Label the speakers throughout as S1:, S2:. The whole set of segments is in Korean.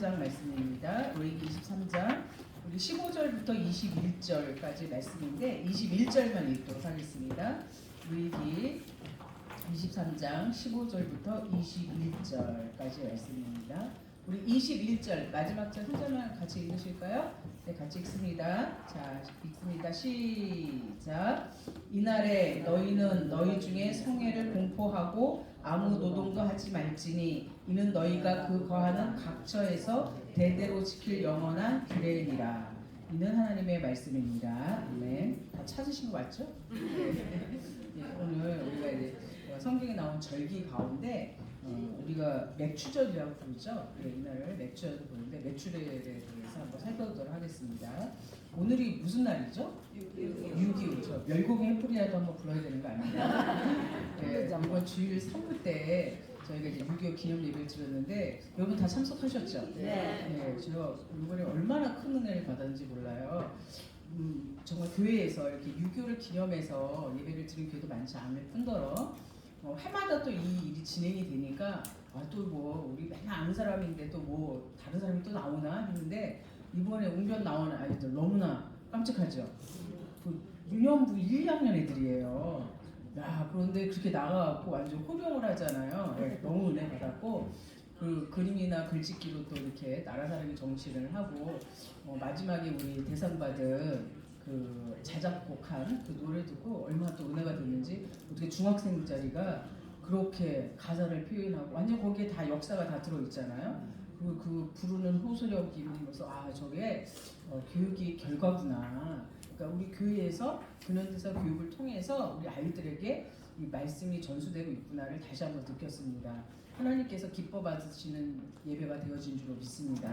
S1: 23장 말씀입니다. 로이기 23장 우리 15절부터 21절까지 말씀인데 21절만 읽도록 하겠습니다. 로이기 23장 15절부터 21절까지 말씀입니다. 우리 21절 마지막 절 한 절만 같이 읽으실까요? 네, 같이 읽습니다. 자, 읽습니다. 시작. 이날에 너희는 너희 중에 성회를 공포하고 아무 노동도 하지 말지니 이는 너희가 그 거하는 각처에서 대대로 지킬 영원한 규례이니라. 이는 하나님의 말씀입니다. 아멘. 다 찾으신 거 맞죠? 네, 오늘 우리가 이제 성경에 나온 절기 가운데 우리가 맥추절이라고 부르죠. 네, 이날을 맥추절도 부르는데 맥추절에 대해서 한번 살펴보도록 하겠습니다. 오늘이 무슨 날이죠? 6.25죠. 멸공의 횃불이라도 한번 불러야 되는 거 아닌가요? 네, 이번 주일 3부 때 저희가 이제 6.25 기념 예배를 드렸는데 여러분 다 참석하셨죠? 네. 제가 이번에 얼마나 큰 은혜를 받았는지 몰라요. 정말 교회에서 이렇게 6.25를 기념해서 예배를 드린 교회도 많지 않을 뿐더러 해마다 또 이 일이 진행이 되니까 또 뭐 우리 맨날 아는 사람인데 또 뭐 다른 사람이 또 나오나 했는데 이번에 웅변 나오는 아이들 너무나 깜찍하죠. 그 유년부 1, 2학년 애들이에요. 야, 그런데 그렇게 나가갖고 완전 호령을 하잖아요. 네, 너무 은혜 받았고 그 그림이나 글짓기로 또 이렇게 나라 사랑의 정치를 하고 마지막에 우리 대상 받은 그 자작곡한 그 노래 듣고 얼마나 또 은혜가 됐는지 어떻게 중학생짜리가 그렇게 가사를 표현하고 완전 거기에 다 역사가 다 들어있잖아요. 그리고 그 부르는 호소력이 보면서 저게 교육의 결과구나. 그러니까 우리 교회에서 근현대사 교육을 통해서 우리 아이들에게 이 말씀이 전수되고 있구나를 다시 한번 느꼈습니다. 하나님께서 기뻐 받으시는 예배가 되어진 줄로 믿습니다.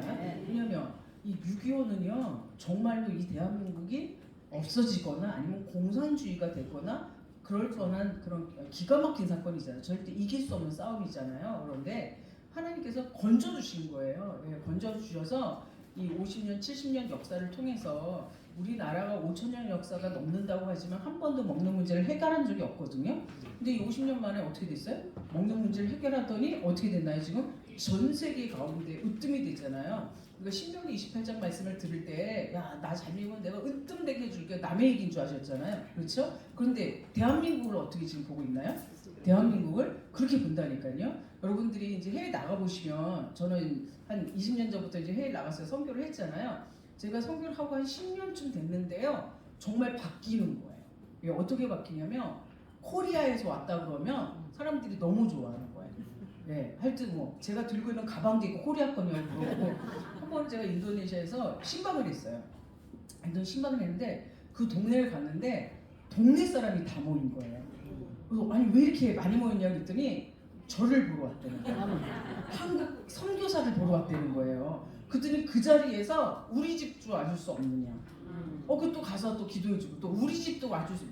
S1: 왜냐하면 이 6.25는요 정말로 이 대한민국이 없어지거나 아니면 공산주의가 되거나 그럴 뻔한 그런 기가 막힌 사건이잖아요. 절대 이길 수 없는 싸움이잖아요. 그런데 하나님께서 건져주신 거예요. 네, 건져주셔서 이 50년, 70년 역사를 통해서 우리나라가 5,000년 역사가 넘는다고 하지만 한 번도 먹는 문제를 해결한 적이 없거든요. 근데 이 50년 만에 어떻게 됐어요? 먹는 문제를 해결하더니 어떻게 됐나요? 지금 전 세계 가운데 으뜸이 되잖아요. 그러니까 신명기 28장 말씀을 들을 때 야, 나 잘 읽으면 내가 으뜸되게 해줄게. 남의 얘기인 줄 아셨잖아요. 그렇죠? 그런데 대한민국을 어떻게 지금 보고 있나요? 대한민국을 그렇게 본다니까요. 여러분들이 이제 해외 나가보시면 저는 한 20년 전부터 이제 해외 나가서 선교를 했잖아요. 제가 선교를 하고 한 10년쯤 됐는데요. 정말 바뀌는 거예요. 이게 어떻게 바뀌냐면 코리아에서 왔다 그러면 사람들이 너무 좋아하는 거예요. 네, 하여튼 뭐 제가 들고 있는 가방도 있고 코리아 거냐고 물어보고 한 번은 제가 인도네시아에서 신방을 했어요. 신방을 했는데 그 동네를 갔는데 동네 사람이 다 모인 거예요. 그래서 아니 왜 이렇게 많이 모였냐 그랬더니 저를 보러 왔다는 거예요. 한국 선교사를 보러 왔다는 거예요. 그랬더니 그 자리에서 우리 집 줄 와줄 수 없느냐. 그 또 가서 또 기도해주고 또 우리 집도 와줄 수.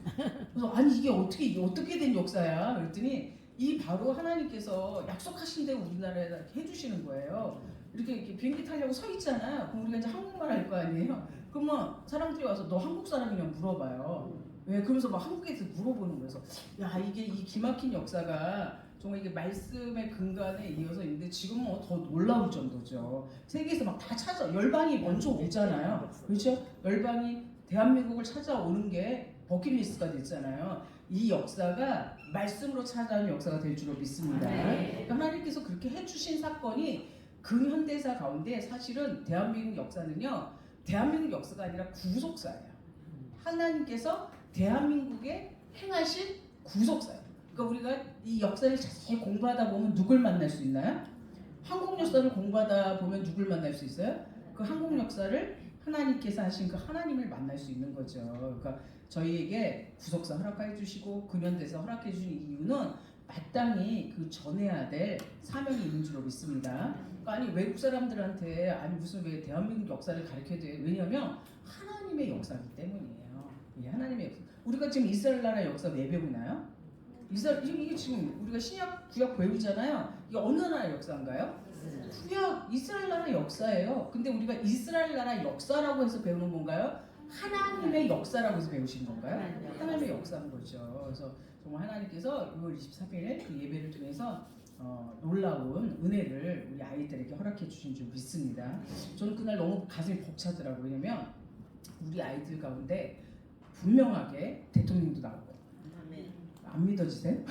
S1: 그래서 아니 이게 어떻게 된 역사야? 그랬더니 이 바로 하나님께서 약속하신 대로 우리나라에 해주시는 거예요. 이렇게 비행기 타려고 서 있잖아요. 그럼 우리가 이제 한국말 할 거 아니에요. 그러면 사람들이 와서 너 한국 사람이냐 물어봐요. 왜? 그러면서 막 한국에서 물어보는 거예요. 그래서 야 이게 이 기막힌 역사가 정말 이게 말씀의 근간에 이어서 있는데 지금은 더 놀라울 정도죠. 세계에서 막 다 열방이 먼저 오잖아요. 그렇죠? 열방이 대한민국을 찾아오는 게 버킷리스트가 됐잖아요. 이 역사가 말씀으로 찾아오는 역사가 될 줄로 믿습니다. 그러니까 하나님께서 그렇게 해주신 사건이 근현대사 가운데 사실은 대한민국 역사는요. 대한민국 역사가 아니라 구속사예요. 하나님께서 대한민국에 행하신 구속사예요. 그러니까 우리가 이 역사를 자세히 공부하다 보면 누굴 만날 수 있나요? 한국 역사를 공부하다 보면 누굴 만날 수 있어요? 그 한국 역사를 하나님께서 하신 그 하나님을 만날 수 있는 거죠. 그러니까 저희에게 구속사 허락해 주시고 근현대사 허락해 주신 이유는 마땅히 그 전해야 될 사명이 있는 줄로 믿습니다. 그러니까 아니 외국 사람들한테 아니 무슨 왜 대한민국 역사를 가르쳐야 돼? 왜냐면 하나님의 역사이기 때문이에요. 예, 하나님의 역사. 우리가 지금 이스라엘 나라 역사 왜 배우나요? 이게 지금 우리가 신약 구약 배우잖아요. 이게 어느 나라 역사인가요? 구약 이스라엘 나라 역사예요. 근데 우리가 이스라엘 나라 역사라고 해서 배우는 건가요? 하나님의 역사라고 해서 배우신 건가요? 하나님의 역사인 거죠. 그래서 정말 하나님께서 6월 23일 그 예배를 통해서 놀라운 은혜를 우리 아이들에게 허락해 주신 줄 믿습니다. 저는 그날 너무 가슴이 벅차더라고요. 왜냐면 우리 아이들 가운데 분명하게 대통령도 나오고, 안 믿어지세요?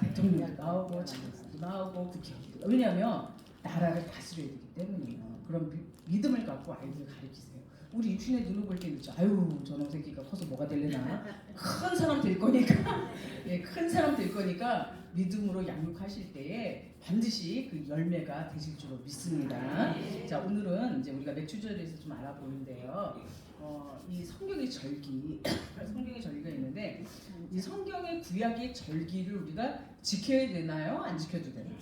S1: 대통령도 나오고 장관도 나오고 국회의원도, 왜냐하면 나라를 다스려야 되기 때문이에요. 그런 믿음을 갖고 아이들을 가르치세요. 우리 육신의 눈을 볼 때는 아유 저놈 새끼가 커서 뭐가 되려나, 큰 사람 될 거니까 예, 큰 사람 될 거니까 믿음으로 양육하실 때에 반드시 그 열매가 되실 줄로 믿습니다. 자, 오늘은 이제 우리가 맥주절에 대해서 좀 알아보는데요. 이 성경의 절기, 성경의 절기가 있는데 이 성경의 구약의 절기를 우리가 지켜야 되나요? 안 지켜도 되나요?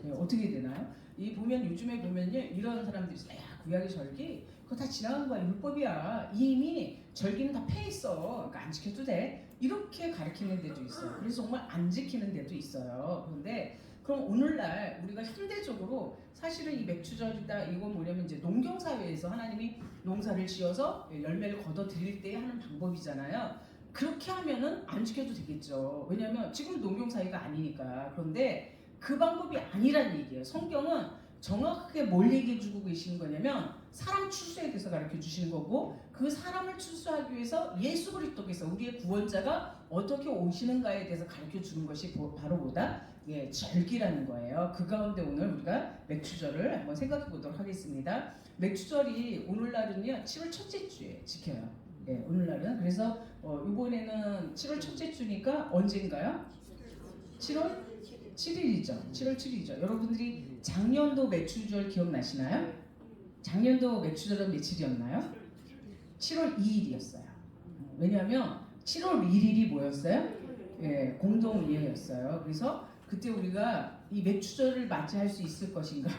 S1: 네, 어떻게 되나요? 이 보면 요즘에 보면요 이런 사람들이 있어요. 야, 구약의 절기 그거 다 지나간 거야, 율법이야. 이미 절기는 다 패했어. 그러니까 안 지켜도 돼. 이렇게 가르치는 데도 있어요. 그래서 정말 안 지키는 데도 있어요. 그런데 그럼 오늘날 우리가 현대적으로 사실은 이 맥주절이다 이건 뭐냐면 이제 농경 사회에서 하나님이 농사를 지어서 열매를 거둬 드릴 때 하는 방법이잖아요. 그렇게 하면은 안 지켜도 되겠죠. 왜냐하면 지금 농경 사회가 아니니까. 그런데 그 방법이 아니란 얘기예요. 성경은 정확하게 뭘 얘기해 주고 계시는 거냐면 사람 출소에 대해서 가르쳐 주시는 거고, 그 사람을 출소하기 위해서 예수 그리스도께서 우리의 구원자가 어떻게 오시는가에 대해서 가르쳐 주는 것이 바로 뭐다? 예, 절기라는 거예요. 그 가운데 오늘 우리가 맥주절을 한번 생각해 보도록 하겠습니다. 맥주절이 오늘날은요 7월 첫째 주에 지켜요. 예, 오늘날은 그래서 이번에는 7월 첫째 주니까 언제인가요? 7월 7일이죠. 7월 7일이죠. 여러분들이 작년도 맥주절 기억나시나요? 작년도 맥주절은 며칠이었나요? 7월 2일이었어요. 왜냐하면 7월 1일이 뭐였어요? 예, 공동의회였어요. 그래서 그때 우리가 이 맥주절을 맞이할 수 있을 것인가?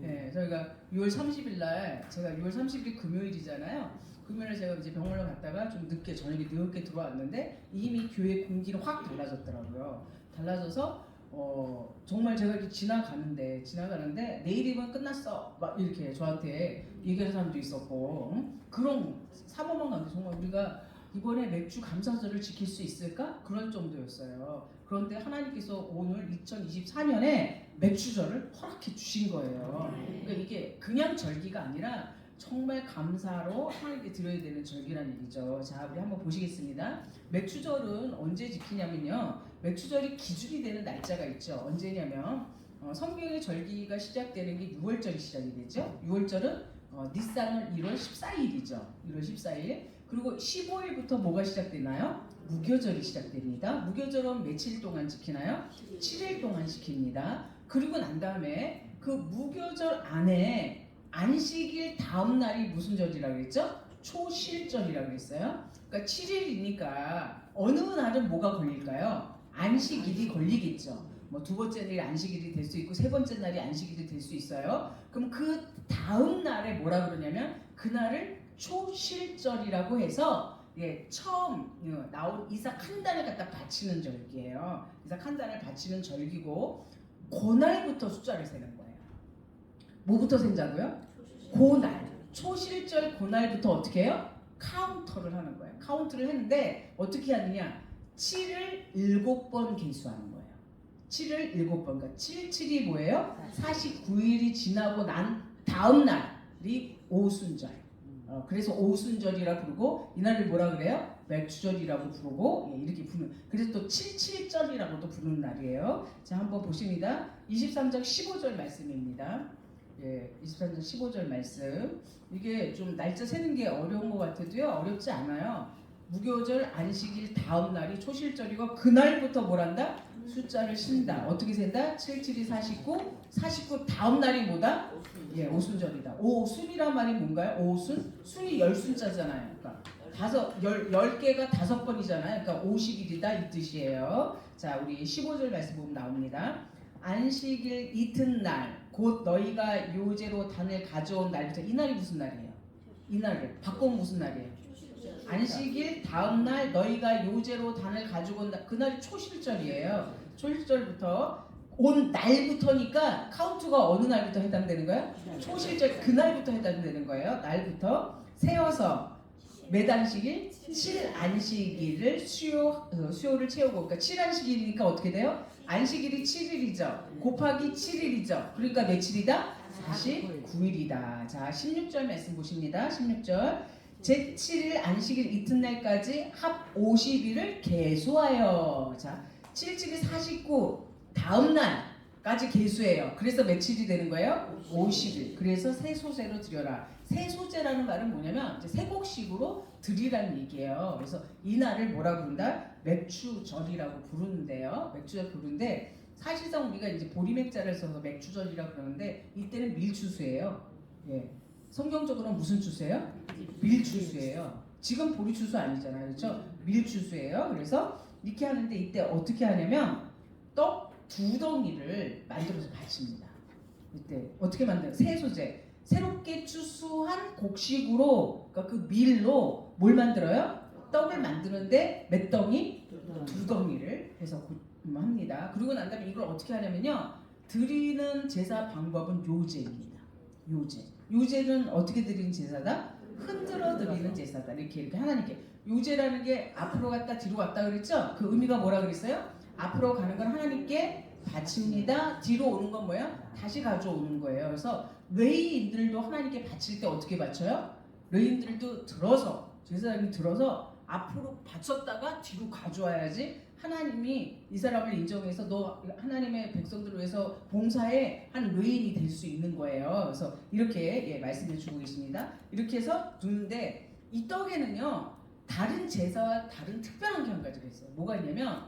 S1: 예, 저희가 6월 30일 날, 제가 6월 30일 금요일이잖아요. 금요일에 제가 이제 병원을 갔다가 좀 늦게, 저녁에 늦게 들어왔는데 이미 교회 공기는 확 달라졌더라고요. 달라져서 정말 제가 이렇게 지나가는데 내일이면 끝났어 막 이렇게 저한테 얘기하는 사람도 있었고, 그런 사모만 가는데 정말 우리가 이번에 맥주 감사절을 지킬 수 있을까? 그런 정도였어요. 그런데 하나님께서 오늘 2024년에 맥주절을 허락해 주신 거예요. 그러니까 이게 그냥 절기가 아니라 정말 감사로 하나님께 드려야 되는 절기라는 얘기죠. 자, 우리 한번 보시겠습니다. 맥주절은 언제 지키냐면요, 맥주절이 기준이 되는 날짜가 있죠. 언제냐면 성경의 절기가 시작되는 게 6월절이 시작이 되죠. 6월절은 니산은 1월 14일이죠. 1월 14일. 그리고 15일부터 뭐가 시작되나요? 무교절이 시작됩니다. 무교절은 며칠 동안 지키나요? 7일 동안 지킵니다. 그리고 난 다음에 그 무교절 안에 안식일 다음 날이 무슨 절이라고 했죠? 초실절이라고 했어요. 그러니까 7일이니까 어느 날은 뭐가 걸릴까요? 안식일이 걸리겠죠. 뭐 두 번째 날이 안식일이 될 수 있고 세 번째 날이 안식일이 될 수 있어요. 그럼 그 다음 날에 뭐라 그러냐면 그날을 초실절이라고 해서 처음 나온 이삭 한 단을 갖다 바치는 절기예요. 이삭 한 단을 바치는 절기고, 그날부터 숫자를 세는 거예요. 뭐부터 센다고요? 그날, 초실절 그날부터 어떻게 해요? 카운터를 하는 거예요. 카운트를 했는데 어떻게 하느냐? 7을 7번 계수하는 거예요. 7을 7번. 그러니까 7, 7이 뭐예요? 49일이 지나고 난 다음 날이 오순절. 그래서 오순절이라 부르고, 이날을 뭐라 그래요? 맥주절이라고 부르고, 이렇게 부르는. 그래서 또 77절이라고도 부르는 날이에요. 자, 한번 보십니다. 23장 15절 말씀입니다. 23장 15절 말씀. 이게 좀 날짜 세는 게 어려운 것 같아도요, 어렵지 않아요. 무교절 안식일 다음 날이 초실절이고, 그날부터 뭐란다? 숫자를 신다. 어떻게 센다? 7, 7이 49, 49 다음 날이 뭐다? 오순절이다. 오순이란 말이 뭔가요? 오순? 순이 10순자잖아요. 그러니까 10개가 5번이잖아요. 그러니까 50일이다 이 뜻이에요. 자, 우리 15절 말씀 보면 나옵니다. 안식일 이튿날 곧 너희가 요제로 단을 가져온 날부터. 이 날이 무슨 날이에요? 이 날을 바꾸면 무슨 날이에요? 안식일 다음 날 너희가 요제로 단을 가지고 온 날, 그날이 초실절이에요. 초실절부터 온 날부터니까 카운트가 어느 날부터 해당되는 거예요? 초실절 그날부터 해당되는 거예요. 날부터 세워서 매단식일 7안식일을 수요를 채우고, 그러니까 7안식일이니까 어떻게 돼요? 안식일이 7일이죠. 곱하기 7일이죠. 그러니까 며칠이다? 49일이다. 자, 16절 말씀 보십니다. 16절. 제7일 안식일 이튿날까지 합 50일을 계수하여. 자, 7, 7이 49 다음 날까지 계수해요. 그래서 며칠이 되는 거예요? 50일. 그래서 세소제로 드려라. 세소제라는 말은 뭐냐면 이제 세곡식으로 드리라는 얘기예요. 그래서 이 날을 뭐라고 부른다? 맥추절이라고 부르는데요. 맥추절 부르는데 사실상 우리가 이제 보리맥자를 써서 맥추절이라고 그러는데 이때는 밀추수예요. 예. 성경적으로는 무슨 추수예요? 밀추수예요. 지금 보리추수 아니잖아요. 그렇죠? 밀추수예요. 그래서 이렇게 하는데 이때 어떻게 하냐면 떡 2덩이를 만들어서 바칩니다. 이때 어떻게 만들어요? 세소제. 새롭게 추수한 곡식으로 그러니까 그 밀로 뭘 만들어요? 떡을 만드는데 몇 덩이? 2덩이를 해서 합니다. 그리고 난 다음에 이걸 어떻게 하냐면요. 드리는 제사 방법은 요제입니다. 요제. 요제는 어떻게 드리는 제사다? 흔들어 드리는 제사다. 이렇게 하나님께. 요제라는 게 앞으로 갔다 뒤로 갔다 그랬죠? 그 의미가 뭐라 그랬어요? 앞으로 가는 건 하나님께 바칩니다. 뒤로 오는 건 뭐예요? 다시 가져오는 거예요. 그래서 레위인들도 하나님께 바칠 때 어떻게 바쳐요? 레위인들도 들어서 제사장이 들어서 앞으로 바쳤다가 뒤로 가져와야지 하나님이 이 사람을 인정해서 너 하나님의 백성들을 위해서 봉사에 한 레위인이 될 수 있는 거예요. 그래서 이렇게 말씀해 주고 있습니다. 이렇게 해서 두는데 이 떡에는요 다른 제사와 다른 특별한 게 한 가지가 있어요. 뭐가 있냐면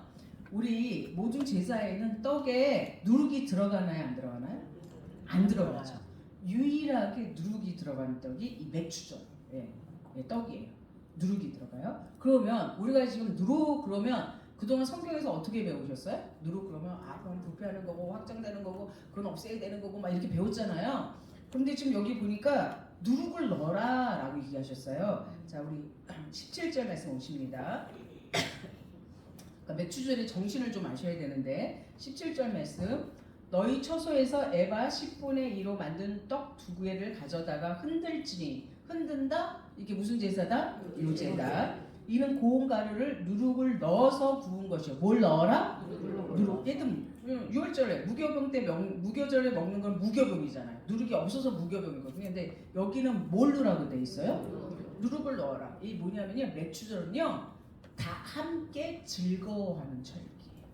S1: 우리 모든 제사에는 떡에 누룩이 들어가나요? 안 들어가나요? 안 들어가죠. 유일하게 누룩이 들어가는 떡이 이 맥추절 떡이에요. 누룩이 들어가요. 그러면 우리가 지금 누룩 그러면 그동안 성경에서 어떻게 배우셨어요? 누룩 그러면 그럼 부패하는 거고 확장되는 거고 그건 없애야 되는 거고 막 이렇게 배웠잖아요. 그런데 지금 여기 보니까 누룩을 넣어라 라고 얘기하셨어요. 자, 우리 17절 말씀 오십니다. 맥추절의 정신을 좀 아셔야 되는데 17절 말씀 너희 처소에서 에바 10분의 2로 만든 떡 2개를 가져다가 흔들지니 흔든다? 이게 무슨 제사다? 요제다. 이는 고운 가루를 누룩을 넣어서 구운 것이요. 뭘 넣어라? 누룩. 얘도 6월절에 무교절에 먹는 건 무교병이잖아요. 누룩이 없어서 무교병이거든요. 근데 여기는 뭘 넣으라고 돼 있어요? 누룩을 넣어라. 이 뭐냐면요. 맥추절은요. 다 함께 즐거워하는 절기예요.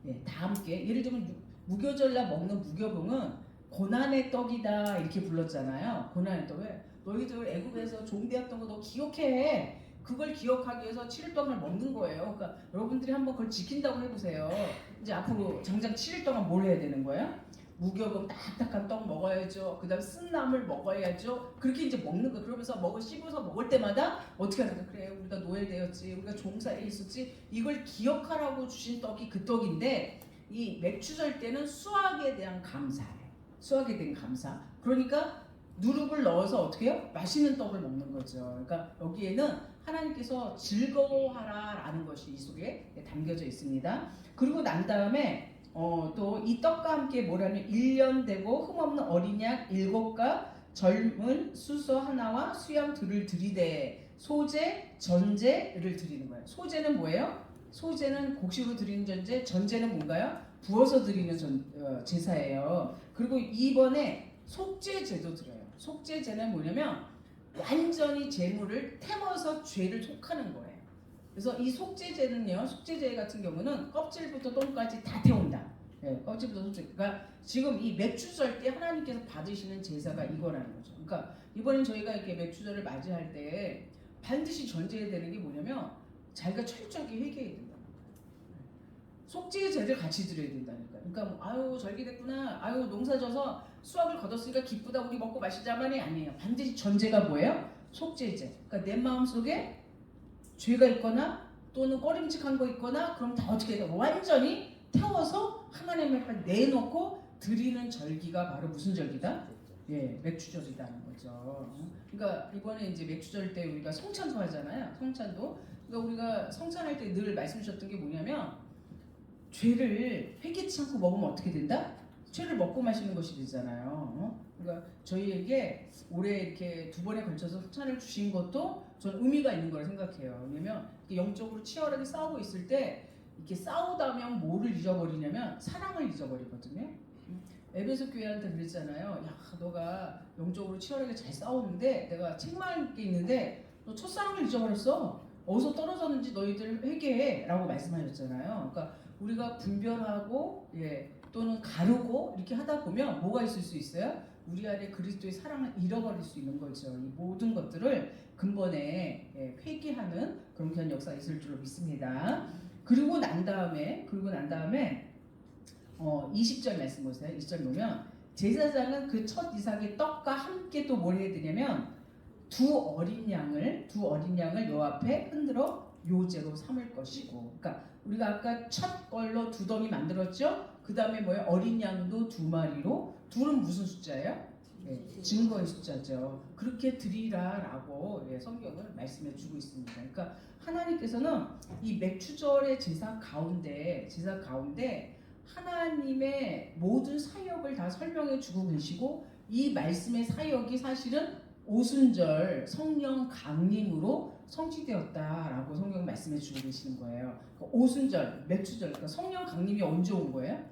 S1: 예, 다 함께. 예를 들면 무교절날 먹는 무교병은 고난의 떡이다 이렇게 불렀잖아요. 고난의 떡. 왜? 너희들 애국에서 종되었던 거 너 기억해. 그걸 기억하기 위해서 7일 동안 먹는 거예요. 그러니까 여러분들이 한번 그걸 지킨다고 해보세요. 이제 앞으로 장장 7일 동안 뭘 해야 되는 거예요? 무교병 딱딱한 떡 먹어야죠. 그 다음 쓴나물 먹어야죠. 그렇게 이제 먹는 거. 그러면서 씹어서 먹을 때마다 어떻게 하는 거야? 그래 우리가 노예되었지. 우리가 종사에 있었지. 이걸 기억하라고 주신 떡이 그 떡인데 이 맥추절 때는 수확에 대한 감사예요. 수확에 대한 감사. 그러니까 누룩을 넣어서 어떻게 해요? 맛있는 떡을 먹는 거죠. 그러니까 여기에는 하나님께서 즐거워하라라는 것이 이 속에 담겨져 있습니다. 그리고 난 다음에 또 이 떡과 함께 뭐라면 1년 되고 흠없는 어린 양 7과 젊은 수소 하나와 수양들을 드리되 소제, 전제를 드리는 거예요. 소제는 뭐예요? 소제는 곡식으로 드리는 전제, 전제는 뭔가요? 부어서 드리는 제사예요. 그리고 이번에 속죄제도 드려요. 속죄제는 뭐냐면 완전히 재물을 태워서 죄를 속하는 거예요. 그래서 이 속죄제는요, 속죄제 같은 경우는 껍질부터 똥까지 다 태운다. 네, 껍질부터 속죄. 그러니까 지금 이 맥추절 때 하나님께서 받으시는 제사가 이거라는 거죠. 그러니까 이번엔 저희가 이렇게 맥추절을 맞이할 때 반드시 전제해야 되는 게 뭐냐면 자기가 철저하게 회개해야 된다. 속죄제를 같이 드려야 된다니까. 그러니까 아유 절기됐구나, 아유 농사져서 수확을 거뒀으니까 기쁘다, 우리 먹고 마시자만이 아니에요. 반드시 전제가 뭐예요? 속죄제. 그러니까 내 마음속에 죄가 있거나 또는 꺼림칙한 거 있거나 그럼 다 어떻게 해요? 완전히 태워서 하나님 앞에 내놓고 드리는 절기가 바로 무슨 절기다? 예, 맥추절이라는 거죠. 그러니까 이번에 이제 맥추절 때 우리가 성찬도 하잖아요. 성찬도. 그러니까 우리가 성찬할 때 늘 말씀 주셨던 게 뭐냐면 죄를 회개치 않고 먹으면 어떻게 된다? 죄를 먹고 마시는 것이 되잖아요. 그러니까 저희에게 올해 이렇게 2번에 걸쳐서 성찬을 주신 것도 저는 의미가 있는 거라 생각해요. 왜냐면 영적으로 치열하게 싸우고 있을 때 이렇게 싸우다면 뭐를 잊어버리냐면 사랑을 잊어버리거든요. 에베소 교회한테 그랬잖아요. 야, 너가 영적으로 치열하게 잘 싸우는데 내가 책망할 게 있는데 너 첫사랑을 잊어버렸어. 어디서 떨어졌는지 너희들 회개해라고 말씀하셨잖아요. 그러니까 우리가 분별하고 또는 가르고 이렇게 하다 보면 뭐가 있을 수 있어요? 우리 안에 그리스도의 사랑을 잃어버릴 수 있는 거죠. 이 모든 것들을 근본에 회개하는 그런 역사가 있을 줄로 믿습니다. 그리고 난 다음에 20절 말씀 보세요. 20절 보면 제사장은 그 첫 이삭의 떡과 함께 또 뭘 해야 되냐면 두 어린 양을 여 앞에 흔들어 요제로 삼을 것이고, 그러니까 우리가 아까 첫 걸로 두 덩이 만들었죠. 그 다음에 뭐예요? 어린 양도 두 마리로. 둘은 무슨 숫자예요? 증거의 숫자죠. 그렇게 드리라라고 성경은 말씀해 주고 있습니다. 그러니까 하나님께서는 이 맥추절의 제사 가운데 하나님의 모든 사역을 다 설명해 주고 계시고, 이 말씀의 사역이 사실은 오순절 성령 강림으로 성취되었다라고 성경 말씀해 주고 계시는 거예요. 그러니까 오순절, 맥추절, 그러니까 성령 강림이 언제 온 거예요?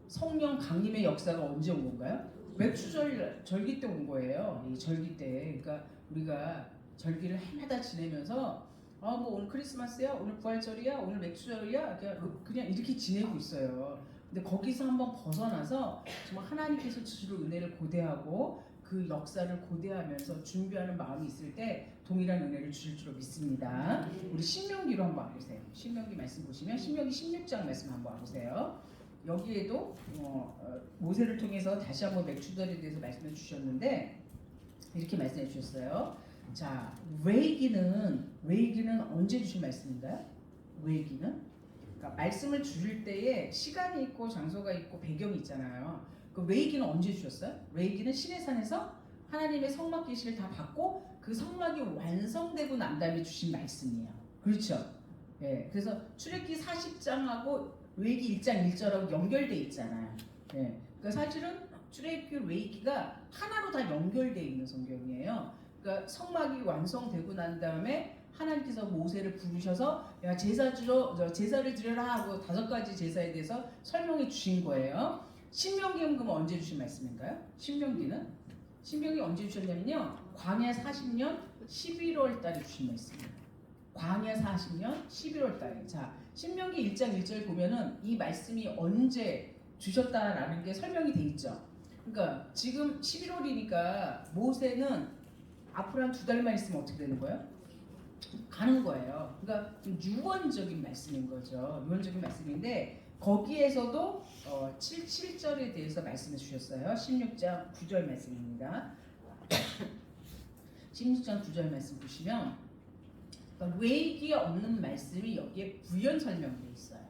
S1: 성령 강림의 역사가 언제 온 건가요? 맥추절 절기 때 온 거예요. 이 절기 때. 그러니까 우리가 절기를 해마다 지내면서 뭐 오늘 크리스마스야, 오늘 부활절이야, 오늘 맥추절이야, 그냥 이렇게 지내고 있어요. 근데 거기서 한번 벗어나서 정말 하나님께서 주시는 은혜를 고대하고 그 역사를 고대하면서 준비하는 마음이 있을 때 동일한 은혜를 주실 줄로 믿습니다. 우리 신명기로 한번 와보세요. 신명기 말씀 보시면 신명기 16장 말씀 한번 와보세요. 여기에도 모세를 통해서 다시 한번 맥추절에 대해서 말씀해 주셨는데 이렇게 말씀해 주셨어요. 자, 웨이기는 언제 주신 말씀인가요? 웨이기는? 그러니까 말씀을 주실 때에 시간이 있고 장소가 있고 배경이 있잖아요. 그 웨이기는 언제 주셨어요? 웨이기는 시내산에서 하나님의 성막 계시를 다 받고 그 성막이 완성되고 난 다음에 주신 말씀이에요. 그렇죠? 그래서 출애굽기 40장하고 웨이기 1장 1절하고 연결돼 있잖아요. 그러니까 사실은 출애굽기 웨이기가 하나로 다 연결돼 있는 성경이에요. 그러니까 성막이 완성되고 난 다음에 하나님께서 모세를 부르셔서 야 제사를 드려라 하고 5가지 제사에 대해서 설명해 주신 거예요. 신명기는 그럼 언제 주신 말씀인가요? 신명기 언제 주셨냐면요, 광야 40년 11월 달에 주신 말씀이에요. 광야 40년 11월 달에. 자, 신명기 1장 1절 보면은 이 말씀이 언제 주셨다라는 게 설명이 돼 있죠. 그러니까 지금 11월이니까 모세는 앞으로 한 2달만 있으면 어떻게 되는 거예요? 가는 거예요. 그러니까 유언적인 말씀인 거죠. 유언적인 말씀인데 거기에서도 7절에 대해서 말씀해 주셨어요. 16장 9절 말씀입니다. 16장 9절 말씀 보시면 그러니까 웨이기에 없는 말씀이 여기에 부연 설명되어 있어요.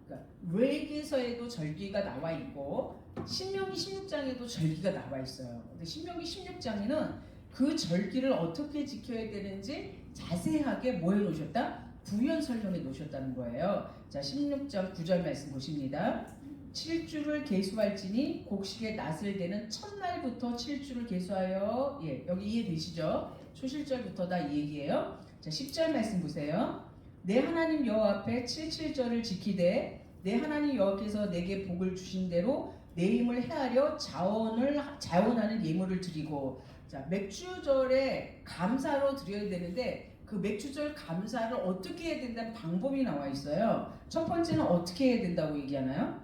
S1: 그러니까 웨이기서에도 절기가 나와 있고 신명기 16장에도 절기가 나와 있어요. 근데 신명기 16장에는 그 절기를 어떻게 지켜야 되는지 자세하게 뭐 해놓으셨다? 부연 설명해 놓으셨다는 거예요. 자, 16장 9절 말씀 보십니다. 7주를 계수할지니 곡식의 낫을 되는 첫날부터 7주를 계수하여, 여기 이해되시죠? 초실절부터 다 이 얘기예요. 자, 10절 말씀 보세요. 내 하나님 여호와 앞에 77절을 지키되 내 하나님 여호와께서 내게 복을 주신 대로 내 힘을 헤아려 자원하는 예물을 드리고. 자, 맥추절에 감사로 드려야 되는데 그 맥추절 감사를 어떻게 해야 된다는 방법이 나와 있어요. 첫 번째는 어떻게 해야 된다고 얘기하나요?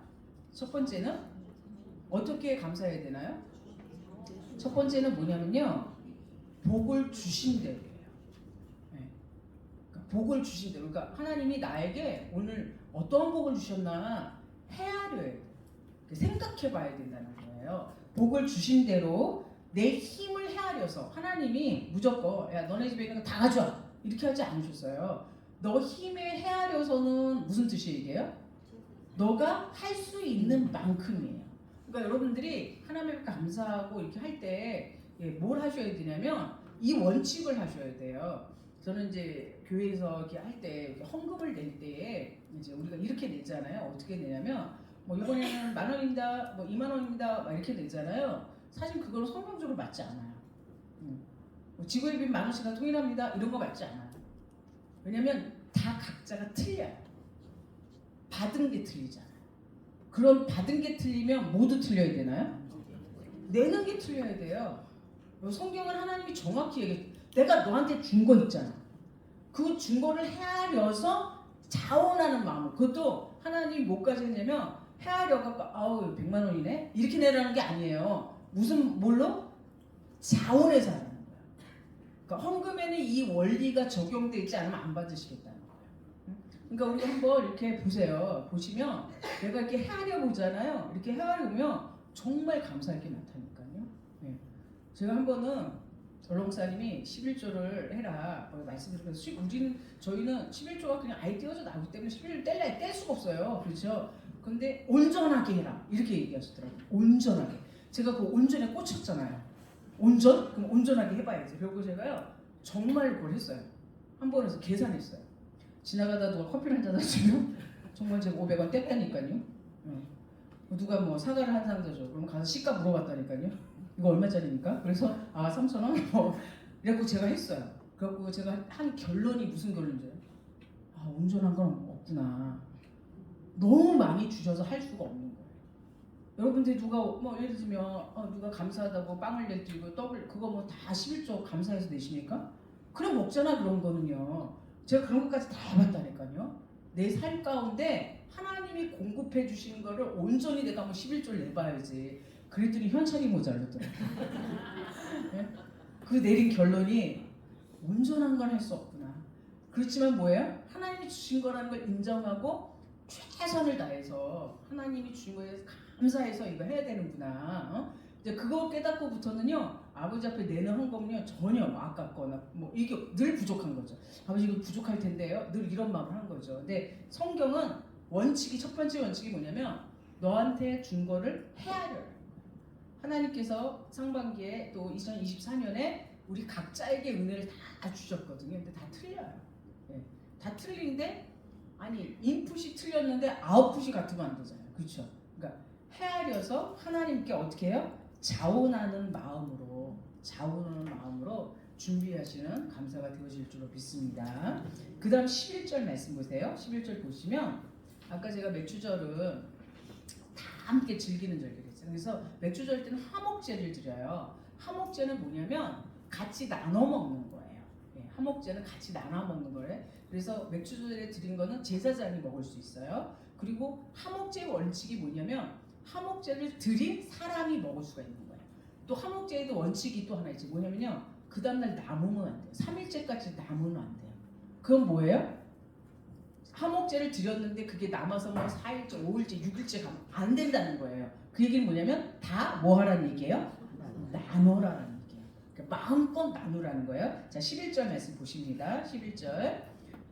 S1: 첫 번째는 어떻게 감사해야 되나요? 첫 번째는 뭐냐면요, 복을 주신 대로예요. 그러니까 복을 주신 대로. 그러니까 하나님이 나에게 오늘 어떤 복을 주셨나 헤아려야 돼요. 생각해 봐야 된다는 거예요. 복을 주신 대로 내 힘을 헤아려서. 하나님이 무조건 야 너네 집에 있는 거 다 가져와 이렇게 하지 않으셨어요. 너 힘에 헤아려서는 무슨 뜻이에요 이게요? 너가 할 수 있는 만큼이에요. 그러니까 여러분들이 하나님께 감사하고 이렇게 할 때 뭘 하셔야 되냐면 이 원칙을 하셔야 돼요. 저는 이제 교회에서 이렇게 할 때 헌금을 낼 때에 이제 우리가 이렇게 내잖아요. 어떻게 내냐면 뭐 이번에는 10,000원입니다, 뭐 20,000원입니다, 막 이렇게 내잖아요. 사실 그거는 성경적으로 맞지 않아요. 뭐 지구의 빚 10,000원씩과 통일합니다 이런 거 맞지 않아요. 왜냐면 다 각자가 틀려요. 받은 게 틀리잖아요. 그럼 받은 게 틀리면 모두 틀려야 되나요? 내는 게 틀려야 돼요. 성경은 하나님이 정확히 얘기해. 내가 너한테 준 거 있잖아. 그 준 거를 헤아려서 자원하는 마음을. 그것도 하나님이 뭐까지 했냐면 헤아려갖고 아우 100만 원이네? 이렇게 내라는 게 아니에요. 무슨 뭘로? 자원해서 하는 거예요. 그러니까 헌금에는 이 원리가 적용되어 있지 않으면 안 받으시겠다는 거예요. 그러니까 우리 한번 이렇게 보세요. 보시면 내가 이렇게 헤아려 보잖아요. 이렇게 헤아려 보면 정말 감사할 게 많다니까요. 네. 제가 한 번은 전롱사님이 11조를 해라 말씀드렸어요. 저희는 11조가 그냥 아예 띄어져 나오기 때문에 11조를 뗄 수가 없어요. 그렇죠? 근데 온전하게 해라 이렇게 얘기하시더라고요. 온전하게. 제가 그 온전에 꽂혔잖아요. 온전? 그럼 온전하게 해봐야지. 그리고 제가요 정말 그걸 했어요. 한 번 해서 계산했어요. 지나가다 누가 커피를 한잔 하시면 정말 제가 500원 뗐다니까요. 누가 뭐 사과를 한 상 더 줘. 그럼 가서 시가 물어봤다니까요. 이거 얼마짜리입니까? 그래서 3,000원? 이래갖고 제가 했어요. 그래갖고 제가 한 결론이 무슨 결론인지 온전한 건 없구나. 너무 많이 주셔서 할 수가 없는 거예요. 여러분들 누가 뭐 예를 들면 누가 감사하다고 빵을 내드리고 떡을 그거 뭐 다 11조 감사해서 내십니까? 그냥 먹잖아 그런 거는요. 제가 그런 것까지 다 해봤다니까요. 내 삶 가운데 하나님이 공급해 주신 거를 온전히 내가 뭐 11조를 내봐야지. 그랬더니 현찰이 모자르더라고요. 네? 그 내린 결론이 온전한 건 할 수 없구나. 그렇지만 뭐예요? 하나님이 주신 거라는 걸 인정하고 최선을 다해서 하나님이 주신 거에 감사해서 이거 해야 되는구나. 이제 그거 깨닫고부터는요 아버지 앞에 내는 헌금은요 전혀 아깝거나 뭐 이게 늘 부족한 거죠. 아버지 이거 부족할 텐데요. 늘 이런 마음을 한 거죠. 근데 성경은 첫 번째 원칙이 뭐냐면 너한테 준 거를 헤아려요. 하나님께서 상반기에 또 2024년에 우리 각자에게 은혜를 다 주셨거든요. 근데 다 틀려요. 네. 다 틀리는데 인풋이 틀렸는데 아웃풋이 같으면 안 되잖아요. 그렇죠? 그러니까 헤아려서 하나님께 어떻게 해요? 자원하는 마음으로 준비하시는 감사가 되어질 줄로 믿습니다. 그 다음 11절 말씀 보세요. 11절 보시면 아까 제가 맥주절은 다 함께 즐기는 절기겠죠. 그래서 맥주절 때는 화목제를 드려요. 화목제는 뭐냐면 같이 나눠 먹는 거예요. 화목제는 같이 나눠 먹는 거예요. 그래서 맥주절에 드린 거는 제사장이 먹을 수 있어요. 그리고 화목제의 원칙이 뭐냐면 화목제를 드린 사람이 먹을 수가 있는 거예요. 또 화목제에도 원칙이 또 하나 있지. 뭐냐면요. 그 다음날 남으면 안 돼요. 3일째까지 남으면 안 돼요. 그건 뭐예요? 화목제를 드렸는데 그게 남아서 뭐 4일째, 5일째, 6일째 가면 안 된다는 거예요. 그 얘기는 뭐냐면 다 뭐 하라는 얘기예요? 나눠라는 얘기예요. 그러니까 마음껏 나누라는 거예요. 자, 11절 말씀 보십니다. 11절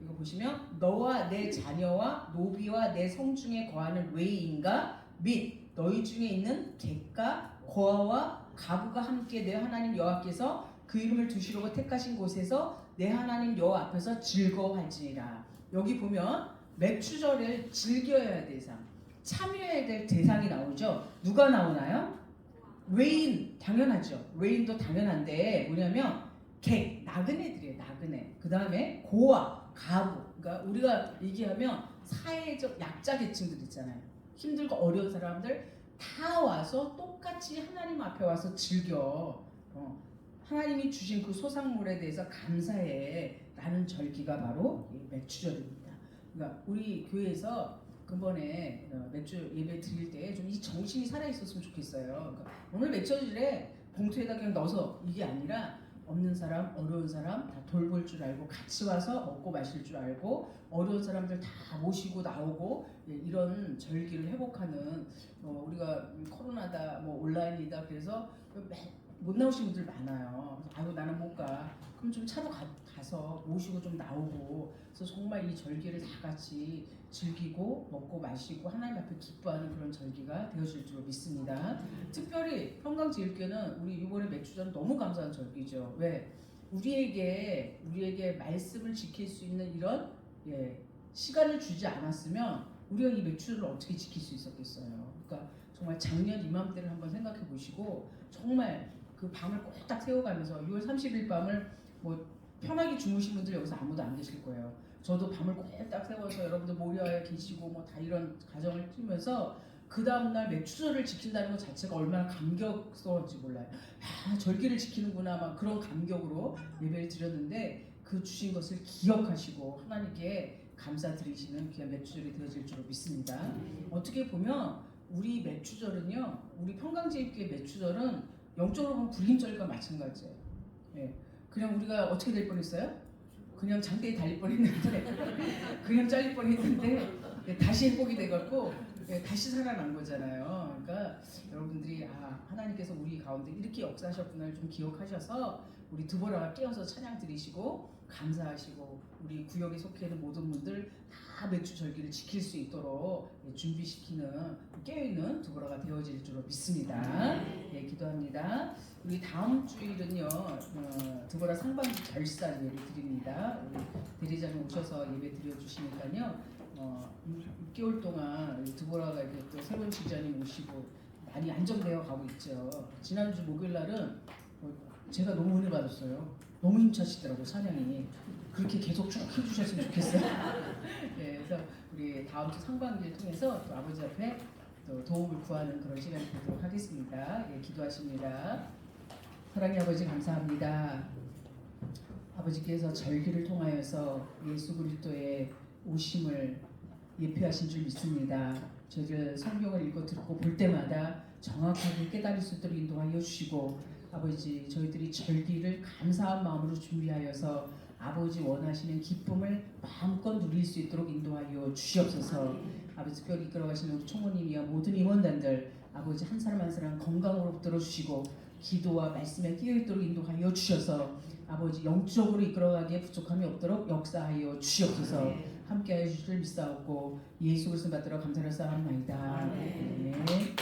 S1: 이거 보시면 너와 내 자녀와 노비와 내 성중에 거하는 외인과 및 너희 중에 있는 객과 고아와 가부가 함께 내 하나님 여호와께서 그 이름을 두시려고 택하신 곳에서 내 하나님 여호와 앞에서 즐거워할지니라. 여기 보면 맥주절을 즐겨야 할 대상, 참여해야 될 대상이 나오죠. 누가 나오나요? 외인, 당연하죠. 외인도 당연한데 뭐냐면 객, 나그네들이에요. 나그네. 그 다음에 고아, 가부. 그러니까 우리가 얘기하면 사회적 약자 계층들 있잖아요. 힘들고 어려운 사람들 다 와서 똑같이 하나님 앞에 와서 즐겨. 하나님이 주신 그 소상물에 대해서 감사해 라는 절기가 바로 이 맥주절입니다. 그러니까 우리 교회에서 그번에 맥주 예배 드릴 때 좀 이 정신이 살아있었으면 좋겠어요. 그러니까 오늘 맥주절에 봉투에다 그냥 넣어서 이게 아니라 없는 사람, 어려운 사람 다 돌볼 줄 알고 같이 와서 먹고 마실 줄 알고 어려운 사람들 다 모시고 나오고 이런 절기를 회복하는 우리가 코로나다 뭐 온라인이다 그래서 못 나오신 분들 많아요. 아유 나는 못 가. 그럼 좀 차로 가서 모시고 좀 나오고 그래서 정말 이 절기를 다 같이 즐기고 먹고 마시고 하나님 앞에 기뻐하는 그런 절기가 되어질 줄 믿습니다. 특별히 평강제일교회는 우리 이번에 맥주전 너무 감사한 절기죠. 왜? 우리에게 말씀을 지킬 수 있는 이런 시간을 주지 않았으면 우리가 이 맥주를 어떻게 지킬 수 있었겠어요. 그러니까 정말 작년 이맘때를 한번 생각해 보시고 정말 그 밤을 꼴딱 세워가면서 6월 30일 밤을 뭐 편하게 주무신 분들 여기서 아무도 안 계실 거예요. 저도 밤을 꼴딱 새워서 여러분들 모여야 계시고 뭐 다 이런 가정을 뛰면서 그 다음날 매추절을 지킨다는 것 자체가 얼마나 감격스러운지 몰라요. 아, 절기를 지키는구나 막 그런 감격으로 예배를 드렸는데 그 주신 것을 기억하시고 하나님께 감사드리시는 귀한 매추절이 되어질 줄로 믿습니다. 어떻게 보면 우리 매추절은요, 우리 평강제일교회 매추절은 영적으로 보면 불임절과 마찬가지예요. 예. 그냥 우리가 어떻게 될 뻔했어요? 그냥 장대에 달릴 뻔했는데 그냥 잘릴 뻔했는데 다시 회복이 돼갖고 다시 살아난 거잖아요. 그러니까 여러분들이 하나님께서 우리 가운데 이렇게 역사하셨구나를 좀 기억하셔서 우리 드보라가 깨어서 찬양 드리시고 감사하시고 우리 구역에 속해 있는 모든 분들 다 매주 절기를 지킬 수 있도록 준비시키는 깨어있는 드보라가 되어질 줄로 믿습니다. 예, 기도합니다. 우리 다음 주일은요 드보라 상반기 결산 예배 드립니다. 우리 대리자님 오셔서 예배 드려주시니까요 6개월 동안 드보라가 이렇게 또 새로운 지자님 오시고 많이 안정되어 가고 있죠. 지난주 목요일 날은 제가 너무 은혜 받았어요. 너무 힘차시더라고요, 찬양이. 그렇게 계속 쭉 해주셨으면 좋겠어요. 네, 그래서 우리 다음 주 상반기를 통해서 또 아버지 앞에 또 도움을 구하는 그런 시간이 되도록 하겠습니다. 예, 기도하십니다. 사랑의 아버지 감사합니다. 아버지께서 절기를 통하여서 예수 그리스도의 오심을 예표하신 줄 믿습니다. 저희들 성경을 읽고 듣고 볼 때마다 정확하게 깨달을 수 있도록 인도하여 주시고 아버지 저희들이 절기를 감사한 마음으로 준비하여서 아버지 원하시는 기쁨을 마음껏 누릴 수 있도록 인도하여 주시옵소서. 아버지 특별히 이끌어가시는 우리 총무님이야 모든 임원단들 아버지 한 사람 한 사람 건강으로 붙들어 주시고 기도와 말씀에 끼어있도록 인도하여 주셔서 아버지 영적으로 이끌어가기에 부족함이 없도록 역사하여 주시옵소서. 함께하여 주실 줄 믿사옵고 예수 그리스도 받들어 감사를 쌓아옵나이다. 아멘.